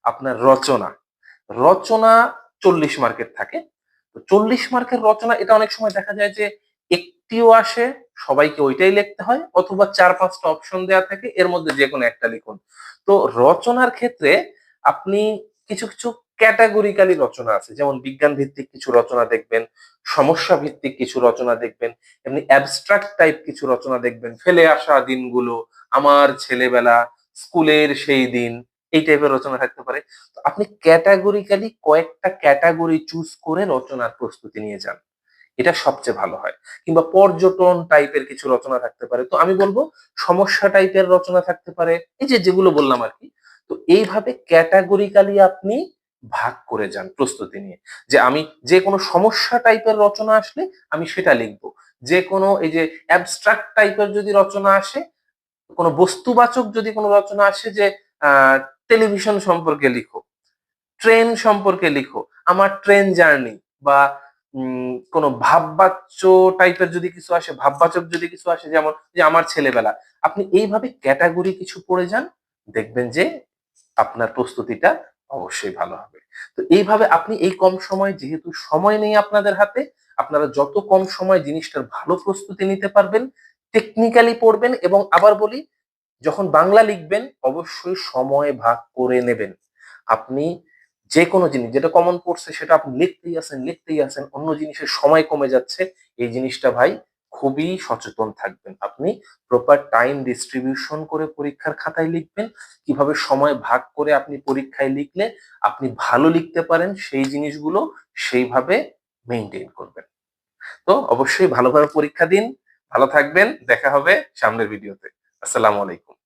আপনার রচনা। রচনা 40 মার্কের থাকে। তো 40 মার্কের রচনা এটা অনেক সময় দেখা যায় যে একটিও আসে, সবাইকে ওইটাই লিখতে হয়, অথবা ৪-৫ টা অপশন দেয়া থাকে, এর মধ্যে যেকোনো একটা লিখুন। তো রচনার ক্ষেত্রে আপনি কিছু, কিছু ক্যাটেগরিক্যালি রচনা আছে। যেমন বিজ্ঞান ভিত্তিক কিছু রচনা দেখবেন, সমস্যা ভিত্তিক কিছু রচনা দেখবেন, এমনি অ্যাবস্ট্রাক্ট টাইপ কিছু রচনা দেখবেন। ফেলে আসা দিনগুলো, আমার ছেলেবেলা, স্কুলের সেই দিন, এই টাইপের রচনা থাকতে পারে। তো আপনি ক্যাটেগরিক্যালি কয়েকটা ক্যাটেগরি চুজ করে রচনার প্রস্তুতি নিয়ে যান। এটা সবচেয়ে ভালো হয়। কিংবা পর্যটন টাইপের কিছু রচনা থাকতে পারে। তো আমি বলব সমস্যা টাইপের রচনা থাকতে পারে। এই যে যেগুলো বললাম আরকি। তো এইভাবে ক্যাটেগরিক্যালি আপনি ভাগ করে যান প্রস্তুতি নিয়ে। যে আমি যেকোনো সমস্যা টাইপের রচনা আসলে আমি সেটা লিখব। যেকোনো এই যে অ্যাবস্ট্রাক্ট টাইপের যদি রচনা আসে, কোনো বস্তুবাচক যদি কোনো রচনা আসে যে আ টেলিভিশন সম্পর্কে লিখো, ট্রেন সম্পর্কে লিখো, আমার ট্রেন জার্নি, বা কোনো ভাববাচ্য টাইপের যদি কিছু আসে, ভাববাচক যদি কিছু আসে, যেমন যে আমার ছেলেবেলা। আপনি এইভাবে ক্যাটেগরি কিছু পড়ে যান, দেখবেন যে আপনার প্রস্তুতিটা অবশ্যই ভালো হবে। তো এইভাবে আপনি এই কম সময়ে, যেহেতু সময় নেই আপনাদের হাতে, আপনারা যত কম সময়ে জিনিসটার ভালো প্রস্তুতি নিতে পারবেন, টেকনিক্যালি পড়বেন, এবং আবার বলি, যখন বাংলা লিখবেন অবশ্যই সময় ভাগ করে নেবেন। আপনি যেকোনো জিনিস যেটা কমন পড়ছে সেটা আপনি লিখতেই আছেন, অন্য জিনিসের সময় কমে যাচ্ছে। এই জিনিসটা ভাই খুবই সচেতন থাকবেন। আপনি প্রপার টাইম ডিস্ট্রিবিউশন করে পরীক্ষার খাতায় লিখবেন। কিভাবে সময় ভাগ করে আপনি পরীক্ষায় লিখলে আপনি ভালো লিখতে পারেন সেই জিনিসগুলো সেইভাবে মেইনটেইন করবেন। তো অবশ্যই ভালোভাবে পরীক্ষা দিন। ভালো থাকবেন। দেখা হবে সামনের ভিডিওতে। আসসালামু আলাইকুম।